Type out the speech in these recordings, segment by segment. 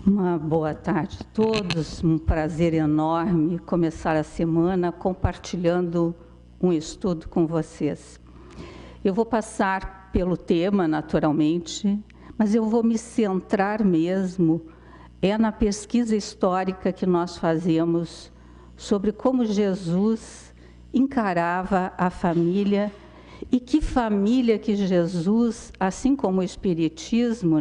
Uma boa tarde a todos, um prazer enorme começar a semana compartilhando um estudo com vocês. Eu vou passar pelo tema, naturalmente, mas eu vou me centrar mesmo na pesquisa histórica que nós fazemos sobre como Jesus encarava a família e que família que Jesus, assim como o Espiritismo,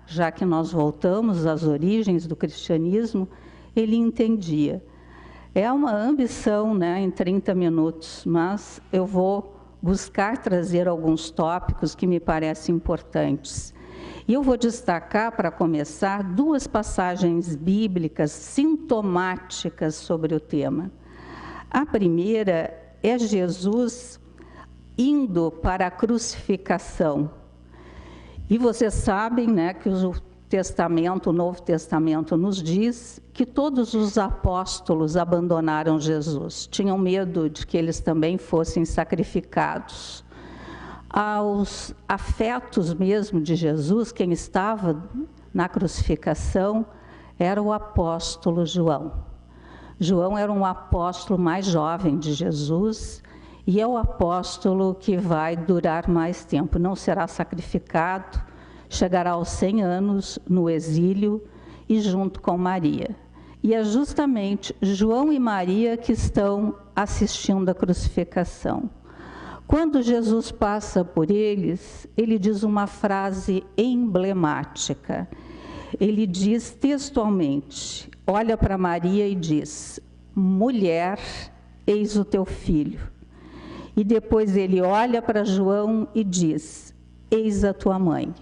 já que nós voltamos às origens do cristianismo, ele entendia. É uma ambição, em 30 minutos, mas eu vou buscar trazer alguns tópicos que me parecem importantes. E eu vou destacar, para começar, duas passagens bíblicas sintomáticas sobre o tema. A primeira é Jesus indo para a crucificação. E vocês sabem, que o Novo Testamento nos diz que todos os apóstolos abandonaram Jesus. Tinham medo de que eles também fossem sacrificados. Aos afetos mesmo de Jesus, quem estava na crucificação era o apóstolo João. João era um apóstolo mais jovem de Jesus e é o apóstolo que vai durar mais tempo, não será sacrificado, chegará aos 100 anos no exílio e junto com Maria. E é justamente João e Maria que estão assistindo à crucificação. Quando Jesus passa por eles, ele diz uma frase emblemática. Ele diz textualmente, olha para Maria e diz: mulher, eis o teu filho. E depois ele olha para João e diz: eis a tua mãe.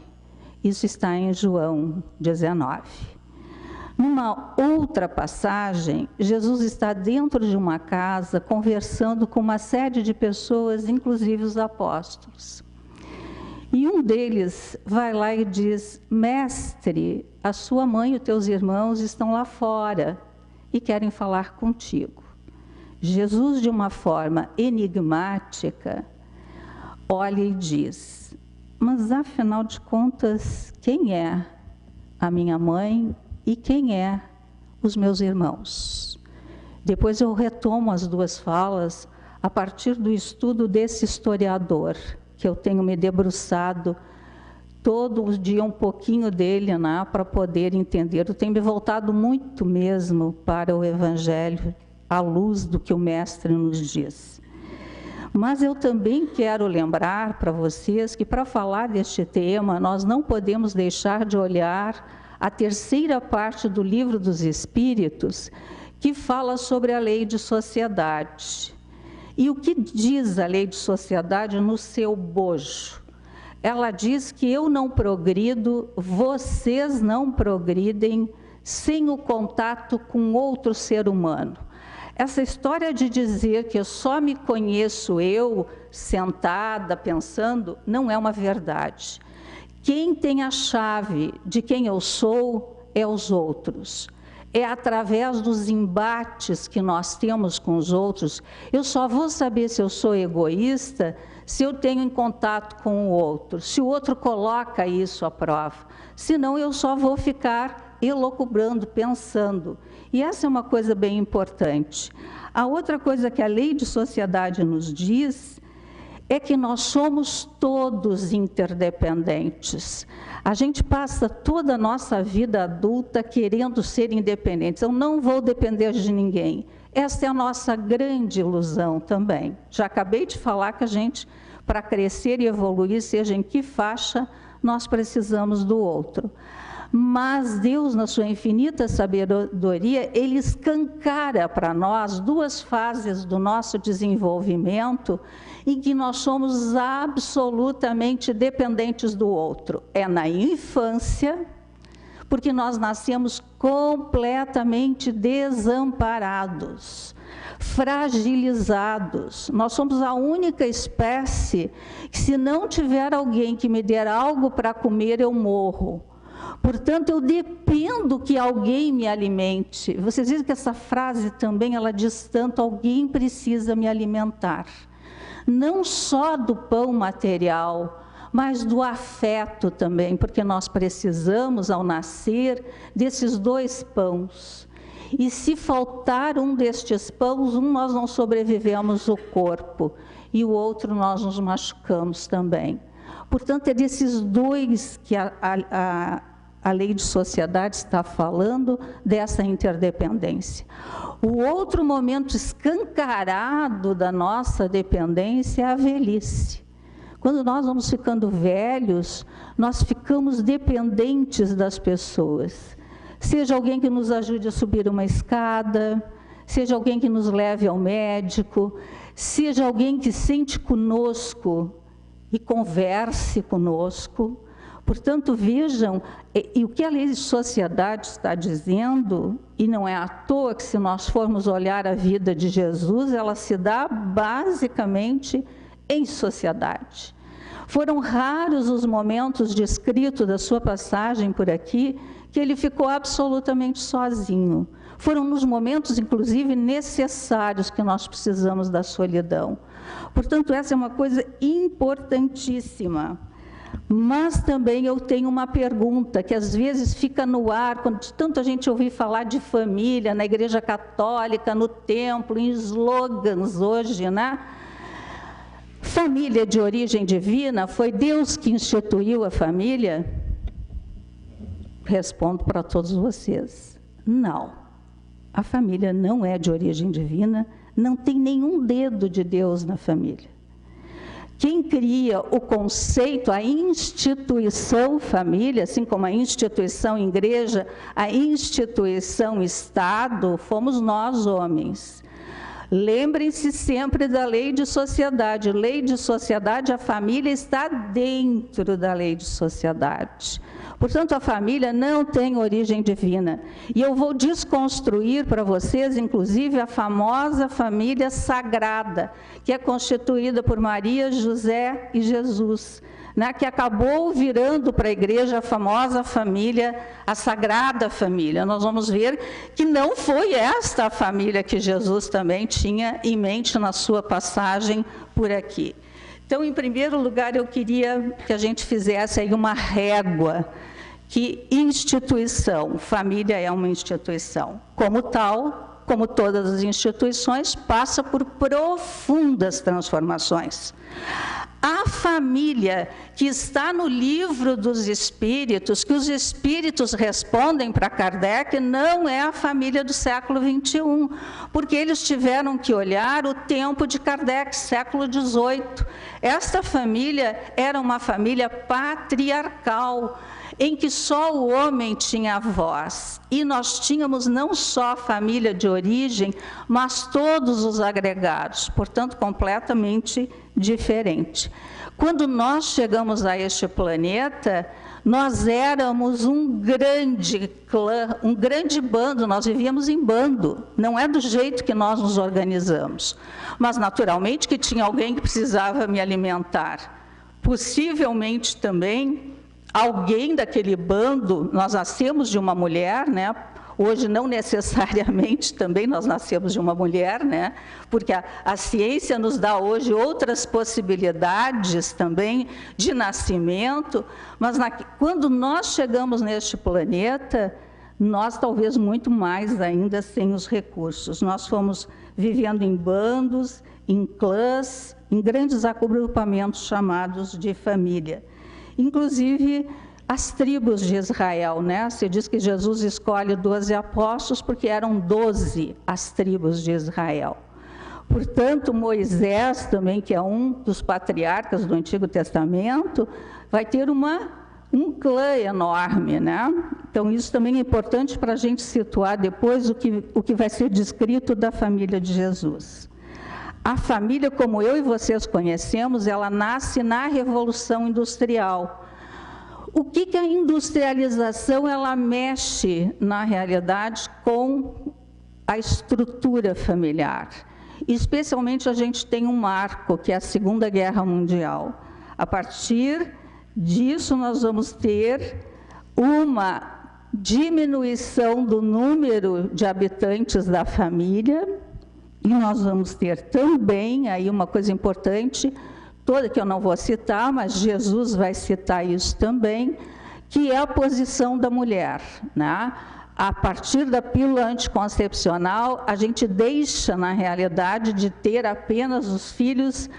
Isso está em João 19. Numa outra passagem, Jesus está dentro de uma casa conversando com uma série de pessoas, inclusive os apóstolos. E um deles vai lá e diz: mestre, a sua mãe e os teus irmãos estão lá fora e querem falar contigo. Jesus, de uma forma enigmática, olha e diz: mas afinal de contas, quem é a minha mãe e quem é os meus irmãos? Depois eu retomo as duas falas a partir do estudo desse historiador, que eu tenho me debruçado todo dia um pouquinho dele, para poder entender. Eu tenho me voltado muito mesmo para o Evangelho, à luz do que o Mestre nos diz. Mas eu também quero lembrar para vocês que, para falar deste tema, nós não podemos deixar de olhar a terceira parte do Livro dos Espíritos, que fala sobre a lei de sociedade. E o que diz a lei de sociedade no seu bojo? Ela diz que eu não progrido, vocês não progridem sem o contato com outro ser humano. Essa história de dizer que eu só me conheço eu, sentada, pensando, não é uma verdade. Quem tem a chave de quem eu sou é os outros. É através dos embates que nós temos com os outros. Eu só vou saber se eu sou egoísta se eu tenho em contato com o outro, se o outro coloca isso à prova. Senão eu só vou ficar elucubrando, pensando. E essa é uma coisa bem importante. A outra coisa que a lei de sociedade nos diz é que nós somos todos interdependentes. A gente passa toda a nossa vida adulta querendo ser independentes. Eu não vou depender de ninguém. Essa é a nossa grande ilusão também. Já acabei de falar que a gente, para crescer e evoluir, seja em que faixa, nós precisamos do outro. Mas Deus, na sua infinita sabedoria, Ele escancara para nós duas fases do nosso desenvolvimento em que nós somos absolutamente dependentes do outro. É na infância, porque nós nascemos completamente desamparados, fragilizados. Nós somos a única espécie que, se não tiver alguém que me der algo para comer, eu morro. Portanto, eu dependo que alguém me alimente. Vocês dizem que essa frase também, ela diz tanto: alguém precisa me alimentar. Não só do pão material, mas do afeto também, porque nós precisamos, ao nascer, desses 2 pães. E se faltar um destes pães, nós não sobrevivemos o corpo, e o outro nós nos machucamos também. Portanto, é desses 2 que a lei de sociedade está falando, dessa interdependência. O outro momento escancarado da nossa dependência é a velhice. Quando nós vamos ficando velhos, nós ficamos dependentes das pessoas. Seja alguém que nos ajude a subir uma escada, seja alguém que nos leve ao médico, seja alguém que sente conosco e converse conosco. Portanto, vejam, e o que a lei de sociedade está dizendo, e não é à toa que se nós formos olhar a vida de Jesus, ela se dá basicamente em sociedade. Foram raros os momentos descritos da sua passagem por aqui, que ele ficou absolutamente sozinho. Foram nos momentos, inclusive, necessários que nós precisamos da solidão. Portanto, essa é uma coisa importantíssima. Mas também eu tenho uma pergunta que às vezes fica no ar, quando tanta gente ouvir falar de família na Igreja Católica, no templo, em slogans hoje, né? Família de origem divina, foi Deus que instituiu a família? Respondo para todos vocês, não. A família não é de origem divina, não tem nenhum dedo de Deus na família. Quem cria o conceito, a instituição família, assim como a instituição igreja, a instituição Estado, fomos nós, homens. Lembrem-se sempre da lei de sociedade. Lei de sociedade, a família está dentro da lei de sociedade. Portanto, a família não tem origem divina. E eu vou desconstruir para vocês, inclusive, a famosa família sagrada, que é constituída por Maria, José e Jesus, né, que acabou virando para a igreja a famosa família, a Sagrada Família. Nós vamos ver que não foi esta a família que Jesus também tinha em mente na sua passagem por aqui. Então, em primeiro lugar, eu queria que a gente fizesse aí uma régua. Que instituição, família é uma instituição. Como tal, como todas as instituições, passa por profundas transformações. A família que está no livro dos Espíritos, que os Espíritos respondem para Kardec, não é a família do século XXI, porque eles tiveram que olhar o tempo de Kardec, século XVIII. Esta família era uma família patriarcal, em que só o homem tinha voz, e nós tínhamos não só a família de origem, mas todos os agregados, portanto, completamente diferente. Quando nós chegamos a este planeta, nós éramos um grande clã, um grande bando, nós vivíamos em bando, não é do jeito que nós nos organizamos, mas naturalmente que tinha alguém que precisava me alimentar, possivelmente também alguém daquele bando, nós nascemos de uma mulher, né? Hoje não necessariamente também nós nascemos de uma mulher, né? Porque a ciência nos dá hoje outras possibilidades também de nascimento, mas quando nós chegamos neste planeta, nós talvez muito mais ainda sem os recursos. Nós fomos vivendo em bandos, em clãs, em grandes agrupamentos chamados de família. Inclusive, as tribos de Israel, né? Se diz que Jesus escolhe 12 apóstolos porque eram 12 as tribos de Israel. Portanto, Moisés também, que é um dos patriarcas do Antigo Testamento, vai ter um clã enorme, né? Então, isso também é importante para a gente situar depois o que vai ser descrito da família de Jesus. A família, como eu e vocês conhecemos, ela nasce na Revolução Industrial. O que a industrialização, ela mexe, na realidade, com a estrutura familiar? Especialmente, a gente tem um marco, que é a Segunda Guerra Mundial. A partir disso, nós vamos ter uma diminuição do número de habitantes da família, e nós vamos ter também, aí uma coisa importante, toda, que eu não vou citar, mas Jesus vai citar isso também, que é a posição da mulher, né? A partir da pílula anticoncepcional, a gente deixa, na realidade, de ter apenas os filhos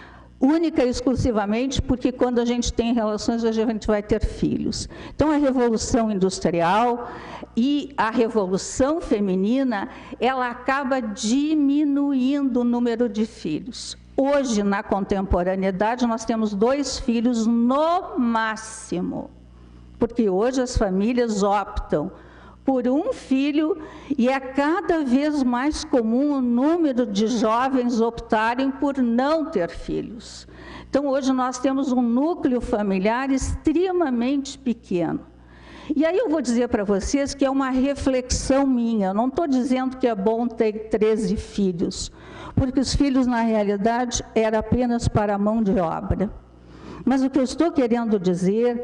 única e exclusivamente porque quando a gente tem relações, a gente vai ter filhos. Então, a Revolução Industrial e a Revolução Feminina, ela acaba diminuindo o número de filhos. Hoje, na contemporaneidade, nós temos 2 filhos no máximo, porque hoje as famílias optam por um filho e é cada vez mais comum o número de jovens optarem por não ter filhos. Então, hoje nós temos um núcleo familiar extremamente pequeno. E aí eu vou dizer para vocês que é uma reflexão minha, eu não estou dizendo que é bom ter 13 filhos, porque os filhos, na realidade, eram apenas para a mão de obra. Mas o que eu estou querendo dizer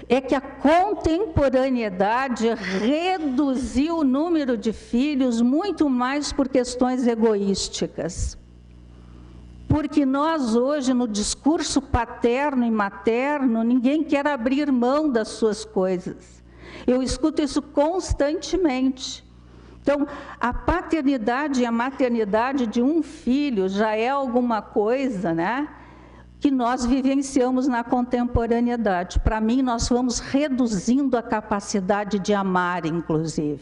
é que a contemporaneidade reduziu o número de filhos muito mais por questões egoísticas. Porque nós hoje, no discurso paterno e materno, ninguém quer abrir mão das suas coisas. Eu escuto isso constantemente. Então, a paternidade e a maternidade de um filho já é alguma coisa, né, que nós vivenciamos na contemporaneidade. Para mim, nós vamos reduzindo a capacidade de amar, inclusive.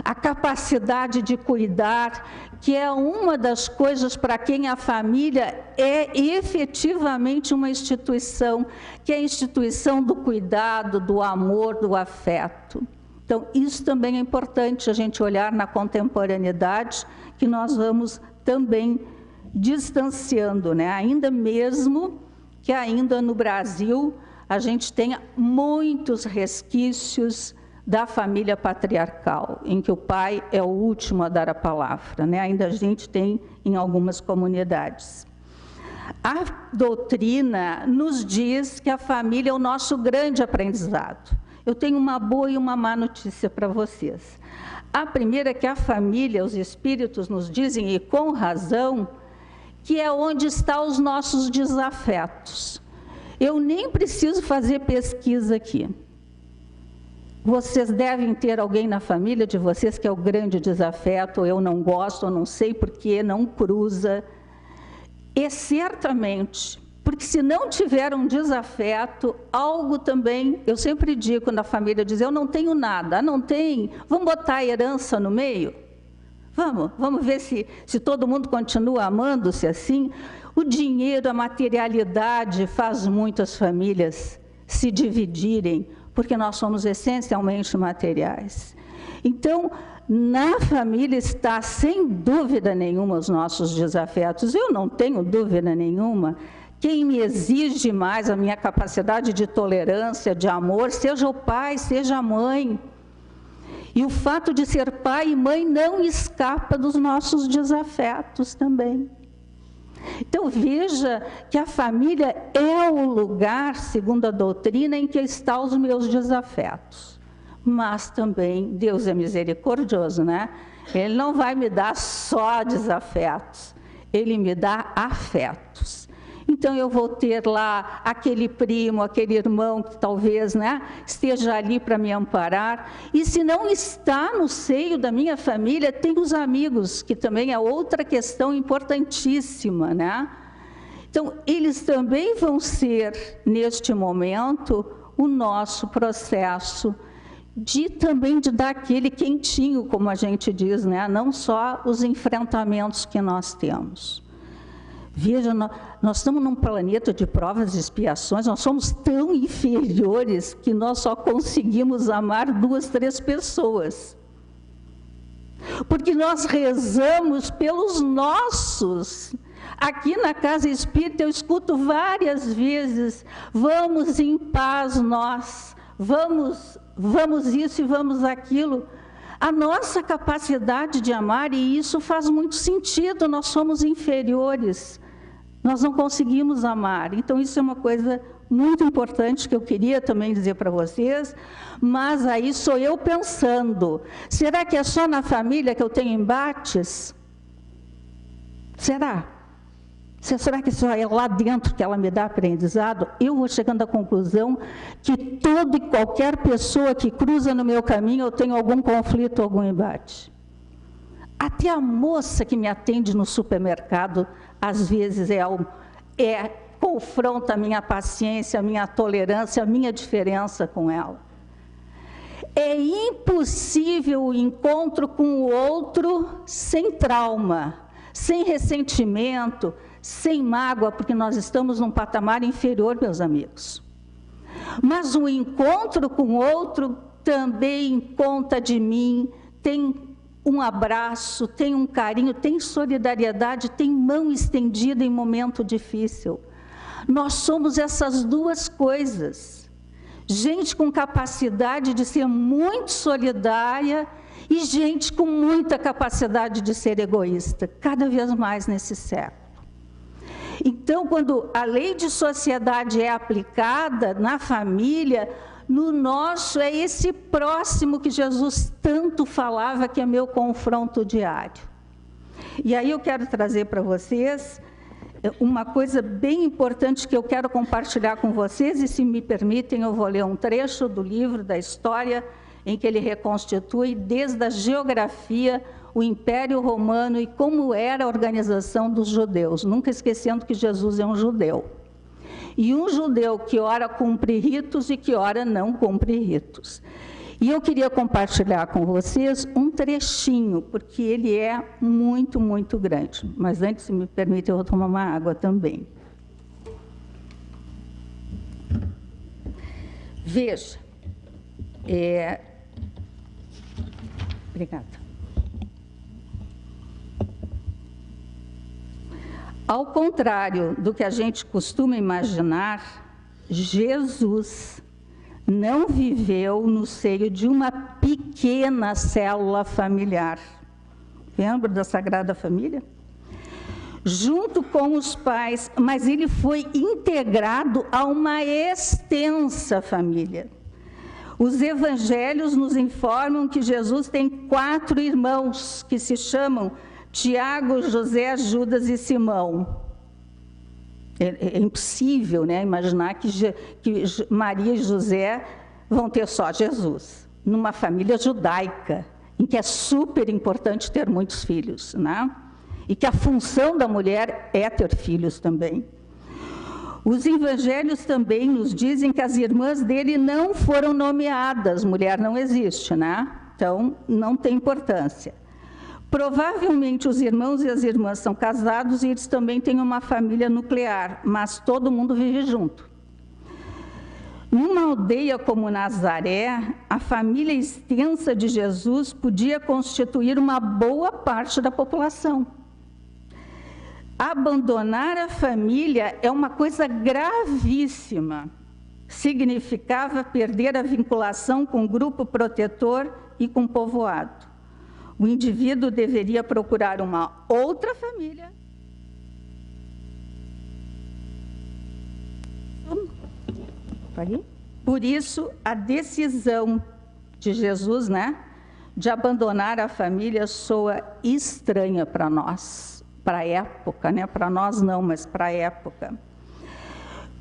A capacidade de cuidar, que é uma das coisas para quem a família é efetivamente uma instituição, que é a instituição do cuidado, do amor, do afeto. Então, isso também é importante a gente olhar na contemporaneidade, que nós vamos também distanciando, né? Ainda mesmo que ainda no Brasil a gente tenha muitos resquícios da família patriarcal, em que o pai é o último a dar a palavra, né? Ainda a gente tem em algumas comunidades. A doutrina nos diz que a família é o nosso grande aprendizado. Eu tenho uma boa e uma má notícia para vocês. A primeira é que a família, os espíritos nos dizem, e com razão, que é onde estão os nossos desafetos. Eu nem preciso fazer pesquisa aqui. Vocês devem ter alguém na família de vocês que é o grande desafeto, ou eu não gosto, ou não sei porquê, não cruza. E certamente, porque se não tiver um desafeto, algo também, eu sempre digo quando a família diz, eu não tenho nada, não tem, vamos botar a herança no meio? Vamos ver se todo mundo continua amando-se assim. O dinheiro, a materialidade faz muitas famílias se dividirem, porque nós somos essencialmente materiais. Então, na família está, sem dúvida nenhuma, os nossos desafetos. Eu não tenho dúvida nenhuma. Quem me exige mais a minha capacidade de tolerância, de amor, seja o pai, seja a mãe. E o fato de ser pai e mãe não escapa dos nossos desafetos também. Então, veja que a família é o lugar, segundo a doutrina, em que estão os meus desafetos. Mas também, Deus é misericordioso, né? Ele não vai me dar só desafetos, Ele me dá afetos. Então, eu vou ter lá aquele primo, aquele irmão que talvez, né, esteja ali para me amparar. E se não está no seio da minha família, tem os amigos, que também é outra questão importantíssima, né? Então, eles também vão ser, neste momento, o nosso processo também de dar aquele quentinho, como a gente diz, né? Não só os enfrentamentos que nós temos. Veja, nós estamos num planeta de provas e expiações, nós somos tão inferiores que nós só conseguimos amar 2, 3 pessoas. Porque nós rezamos pelos nossos. Aqui na Casa Espírita eu escuto várias vezes, vamos em paz nós, vamos isso e vamos aquilo. A nossa capacidade de amar, e isso faz muito sentido, nós somos inferiores. Nós não conseguimos amar. Então, isso é uma coisa muito importante que eu queria também dizer para vocês, mas aí sou eu pensando, será que é só na família que eu tenho embates? Será? Será que só é lá dentro que ela me dá aprendizado? Eu vou chegando à conclusão que toda e qualquer pessoa que cruza no meu caminho, eu tenho algum conflito, algum embate. Até a moça que me atende no supermercado, às vezes confronta a minha paciência, a minha tolerância, a minha diferença com ela. É impossível o encontro com o outro sem trauma, sem ressentimento, sem mágoa, porque nós estamos num patamar inferior, meus amigos. Mas o encontro com o outro também conta de mim, tem um abraço, tem um carinho, tem solidariedade, tem mão estendida em momento difícil. Nós somos essas duas coisas. Gente com capacidade de ser muito solidária e gente com muita capacidade de ser egoísta, cada vez mais nesse século. Então, quando a lei de sociedade é aplicada na família, no nosso é esse próximo que Jesus tanto falava, que é meu confronto diário. E aí eu quero trazer para vocês uma coisa bem importante que eu quero compartilhar com vocês, e se me permitem, eu vou ler um trecho do livro, da história, em que ele reconstitui desde a geografia, o Império Romano e como era a organização dos judeus, nunca esquecendo que Jesus é um judeu. E um judeu que ora cumpre ritos e que ora não cumpre ritos. E eu queria compartilhar com vocês um trechinho, porque ele é muito, muito grande. Mas antes, se me permite, eu vou tomar uma água também. Veja. Obrigada. Ao contrário do que a gente costuma imaginar, Jesus não viveu no seio de uma pequena célula familiar. Lembra da Sagrada Família? Junto com os pais, mas ele foi integrado a uma extensa família. Os evangelhos nos informam que Jesus tem 4 irmãos que se chamam Tiago, José, Judas e Simão. É impossível, né, imaginar que Maria e José vão ter só Jesus, numa família judaica, em que é super importante ter muitos filhos, né? E que a função da mulher é ter filhos também. Os evangelhos também nos dizem que as irmãs dele não foram nomeadas, mulher não existe, né? Então, não tem importância. Provavelmente os irmãos e as irmãs são casados e eles também têm uma família nuclear, mas todo mundo vive junto. Numa aldeia como Nazaré, a família extensa de Jesus podia constituir uma boa parte da população. Abandonar a família é uma coisa gravíssima. Significava perder a vinculação com o grupo protetor e com o povoado. O indivíduo deveria procurar uma outra família. Por isso, a decisão de Jesus, né, de abandonar a família soa estranha para nós, para a época, né? Para nós não, mas para a época.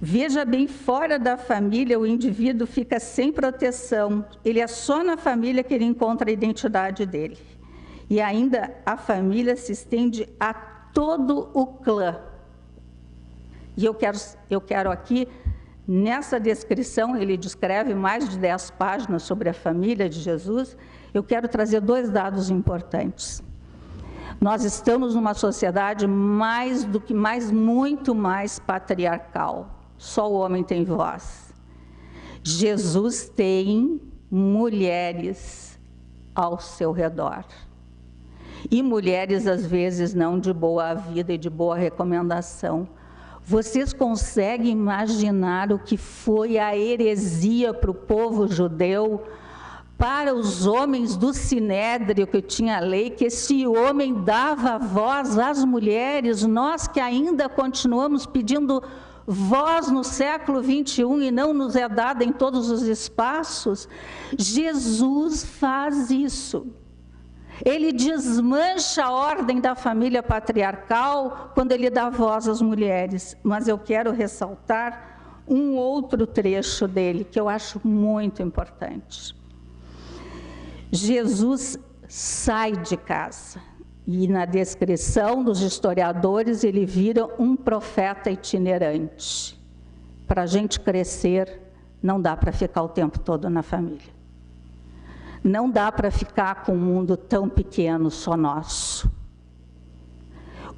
Veja bem, fora da família, o indivíduo fica sem proteção. Ele é só na família que ele encontra a identidade dele. E ainda a família se estende a todo o clã. E eu quero aqui, nessa descrição, ele descreve mais de 10 páginas sobre a família de Jesus, eu quero trazer 2 dados importantes. Nós estamos numa sociedade muito mais patriarcal. Só o homem tem voz. Jesus tem mulheres ao seu redor. E mulheres, às vezes, não de boa vida e de boa recomendação. Vocês conseguem imaginar o que foi a heresia para o povo judeu, para os homens do Sinédrio, que tinha a lei, que esse homem dava voz às mulheres, nós que ainda continuamos pedindo voz no século 21 e não nos é dada em todos os espaços? Jesus faz isso. Ele desmancha a ordem da família patriarcal quando ele dá voz às mulheres. Mas eu quero ressaltar um outro trecho dele que eu acho muito importante. Jesus sai de casa e na descrição dos historiadores ele vira um profeta itinerante. Para a gente crescer, não dá para ficar o tempo todo na família. Não dá para ficar com um mundo tão pequeno, só nosso.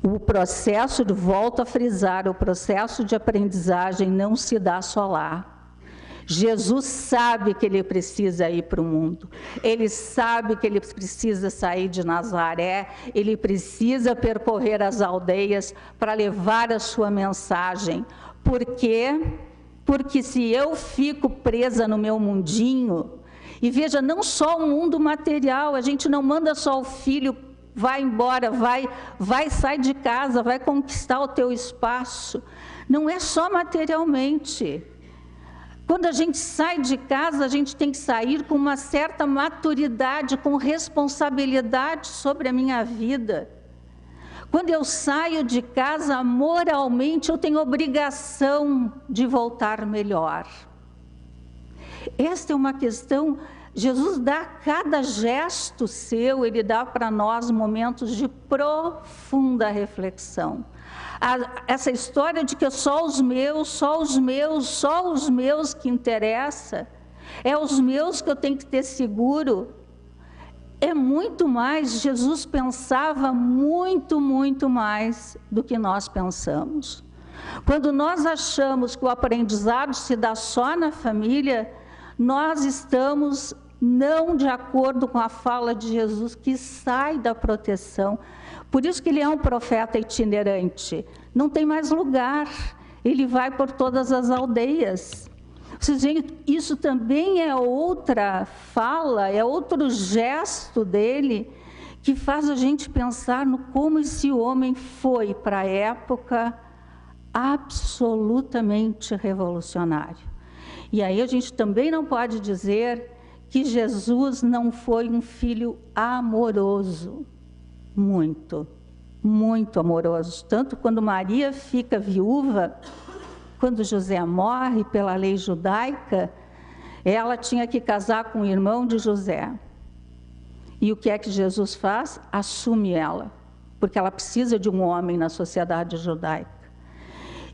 O processo, de volta a frisar, o processo de aprendizagem não se dá só lá. Jesus sabe que ele precisa ir para o mundo. Ele sabe que ele precisa sair de Nazaré. Ele precisa percorrer as aldeias para levar a sua mensagem. Por quê? Porque se eu fico presa no meu mundinho, e veja, não só o mundo material, a gente não manda só o filho, vai embora, vai sai de casa, vai conquistar o teu espaço. Não é só materialmente. Quando a gente sai de casa, a gente tem que sair com uma certa maturidade, com responsabilidade sobre a minha vida. Quando eu saio de casa, moralmente, eu tenho obrigação de voltar melhor. Esta é uma questão, Jesus dá a cada gesto seu, ele dá para nós momentos de profunda reflexão. Essa história de que é só os meus que interessa, é os meus que eu tenho que ter seguro, é muito mais. Jesus pensava muito, muito mais do que nós pensamos. Quando nós achamos que o aprendizado se dá só na família, nós estamos não de acordo com a fala de Jesus, que sai da proteção. Por isso que ele é um profeta itinerante. Não tem mais lugar. Ele vai por todas as aldeias. Vocês veem, isso também é outra fala, é outro gesto dele, que faz a gente pensar no como esse homem foi, para a época, absolutamente revolucionário. E aí a gente também não pode dizer que Jesus não foi um filho amoroso. Muito, muito amoroso. Tanto quando Maria fica viúva, quando José morre pela lei judaica, ela tinha que casar com o irmão de José. E o que é que Jesus faz? Assume ela, porque ela precisa de um homem na sociedade judaica.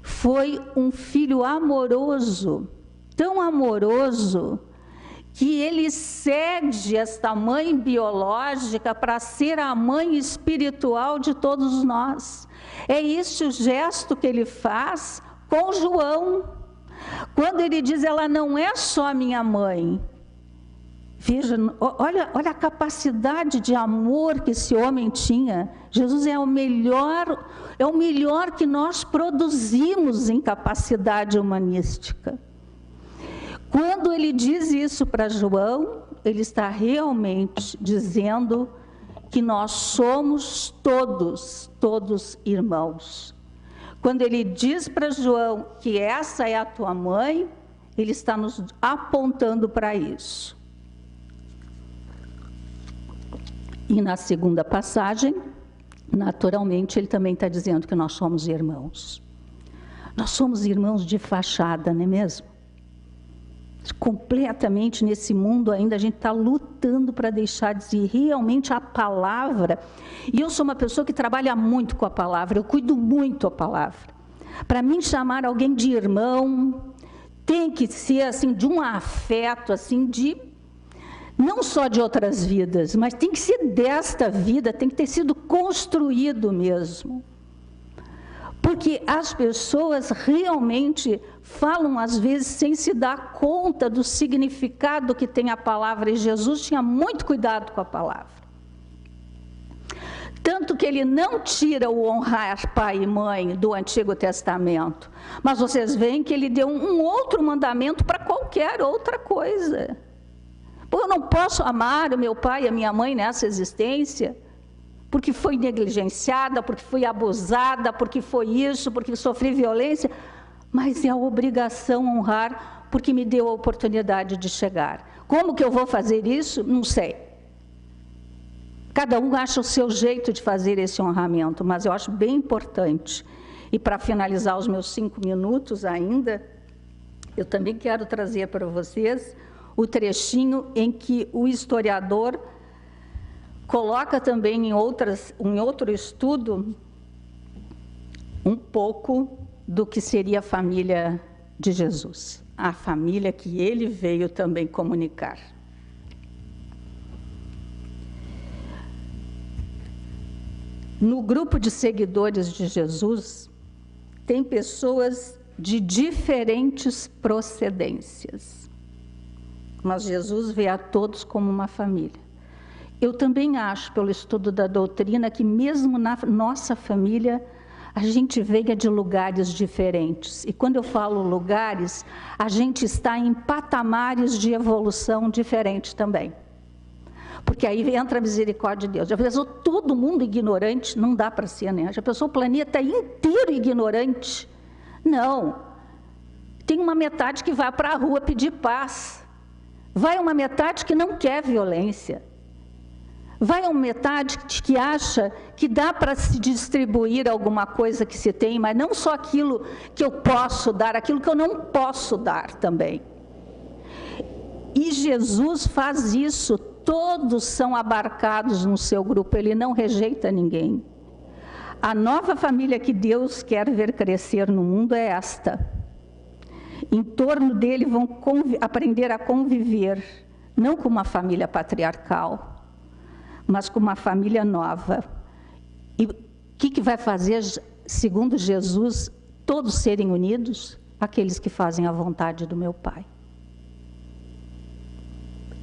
Foi um filho amoroso, tão amoroso, que ele cede esta mãe biológica para ser a mãe espiritual de todos nós. É este o gesto que ele faz com João, quando ele diz, ela não é só minha mãe. Veja, olha a capacidade de amor que esse homem tinha. Jesus é o melhor que nós produzimos em capacidade humanística. Quando ele diz isso para João, ele está realmente dizendo que nós somos todos irmãos. Quando ele diz para João que essa é a tua mãe, ele está nos apontando para isso. E na segunda passagem, naturalmente, ele também está dizendo que nós somos irmãos. Nós somos irmãos de fachada, não é mesmo? Completamente nesse mundo ainda a gente está lutando para deixar de ser realmente a palavra. E eu sou uma pessoa que trabalha muito com a palavra, eu cuido muito a palavra. Para mim, chamar alguém de irmão tem que ser assim, de um afeto, assim, de não só de outras vidas, mas tem que ser desta vida, tem que ter sido construído mesmo. Porque as pessoas realmente falam, às vezes, sem se dar conta do significado que tem a palavra, e Jesus tinha muito cuidado com a palavra. Tanto que ele não tira o honrar pai e mãe do Antigo Testamento, mas vocês veem que ele deu um outro mandamento para qualquer outra coisa. Eu não posso amar o meu pai e a minha mãe nessa existência, porque foi negligenciada, porque foi abusada, porque foi isso, porque sofri violência, mas é a obrigação honrar, porque me deu a oportunidade de chegar. Como que eu vou fazer isso? Não sei. Cada um acha o seu jeito de fazer esse honramento, mas eu acho bem importante. E para finalizar os meus 5 minutos ainda, eu também quero trazer para vocês o trechinho em que o historiador coloca também em outro estudo um pouco do que seria a família de Jesus, a família que ele veio também comunicar. No grupo de seguidores de Jesus, tem pessoas de diferentes procedências, mas Jesus vê a todos como uma família. Eu também acho, pelo estudo da doutrina, que mesmo na nossa família, a gente venha de lugares diferentes. E quando eu falo lugares, a gente está em patamares de evolução diferentes também. Porque aí entra a misericórdia de Deus. Já pensou todo mundo ignorante? Não dá para ser, né? Já pensou o planeta inteiro ignorante? Não. Tem uma metade que vai para a rua pedir paz. Vai uma metade que não quer violência. Vai uma metade que acha que dá para se distribuir alguma coisa que se tem, mas não só aquilo que eu posso dar, aquilo que eu não posso dar também. E Jesus faz isso. Todos são abarcados no seu grupo, ele não rejeita ninguém. A nova família que Deus quer ver crescer no mundo é esta. Em torno dele vão aprender a conviver, não com uma família patriarcal, mas com uma família nova. E o que vai fazer, segundo Jesus, todos serem unidos? Aqueles que fazem a vontade do meu Pai.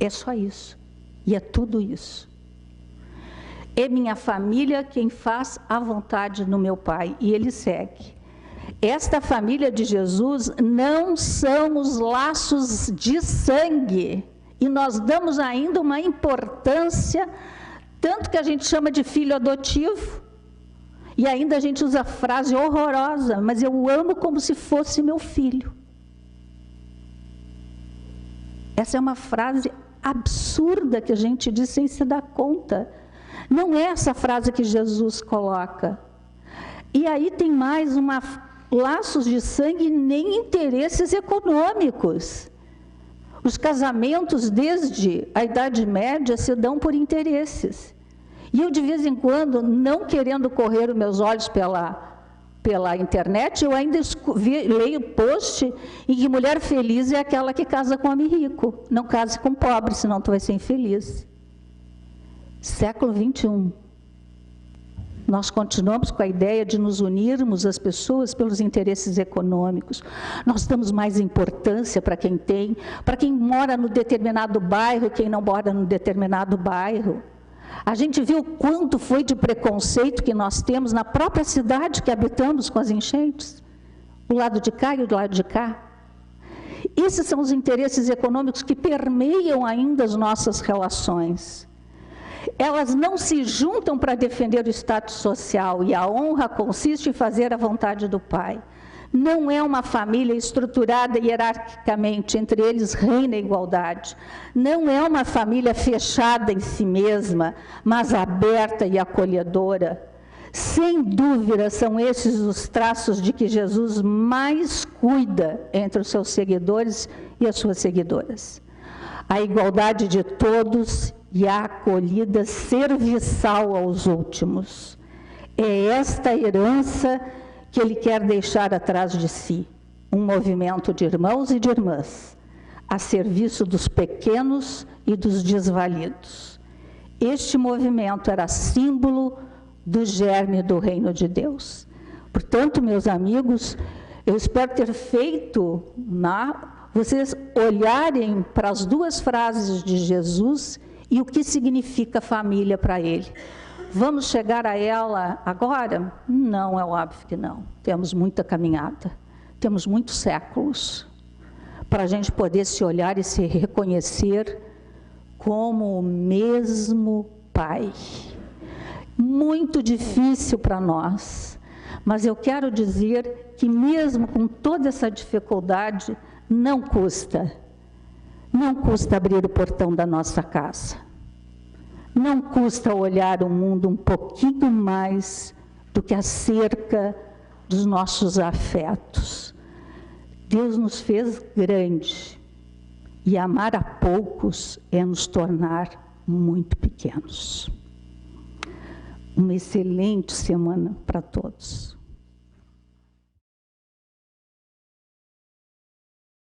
É só isso. E é tudo isso. É minha família quem faz a vontade do meu Pai. E ele segue. Esta família de Jesus não são os laços de sangue. E nós damos ainda uma importância, tanto que a gente chama de filho adotivo. E ainda a gente usa a frase horrorosa, mas eu o amo como se fosse meu filho. Essa é uma frase absurda que a gente diz sem se dar conta. Não é essa frase que Jesus coloca. E aí tem mais laços de sangue, nem interesses econômicos. Os casamentos desde a Idade Média se dão por interesses. E eu, de vez em quando, não querendo correr os meus olhos pela internet, eu ainda leio post em que mulher feliz é aquela que casa com homem rico. Não case com pobre, senão tu vai ser infeliz. Século 21. Nós continuamos com a ideia de nos unirmos as pessoas pelos interesses econômicos. Nós damos mais importância para quem tem, para quem mora no determinado bairro e quem não mora no determinado bairro. A gente viu o quanto foi de preconceito que nós temos na própria cidade que habitamos com as enchentes. O lado de cá e o lado de cá. Esses são os interesses econômicos que permeiam ainda as nossas relações. Elas não se juntam para defender o status social, e a honra consiste em fazer a vontade do Pai. Não é uma família estruturada hierarquicamente, entre eles reina a igualdade. Não é uma família fechada em si mesma, mas aberta e acolhedora. Sem dúvida, são esses os traços de que Jesus mais cuida entre os seus seguidores e as suas seguidoras. A igualdade de todos e a acolhida serviçal aos últimos. É esta herança que ele quer deixar atrás de si, um movimento de irmãos e de irmãs, a serviço dos pequenos e dos desvalidos. Este movimento era símbolo do germe do reino de Deus. Portanto, meus amigos, eu espero ter feito vocês olharem para as duas frases de Jesus e o que significa família para ele. Vamos chegar a ela agora? Não, é óbvio que não. Temos muita caminhada, temos muitos séculos para a gente poder se olhar e se reconhecer como o mesmo Pai. Muito difícil para nós, mas eu quero dizer que mesmo com toda essa dificuldade, não custa abrir o portão da nossa casa. Não custa olhar o mundo um pouquinho mais do que acerca dos nossos afetos. Deus nos fez grande, e amar a poucos é nos tornar muito pequenos. Uma excelente semana para todos.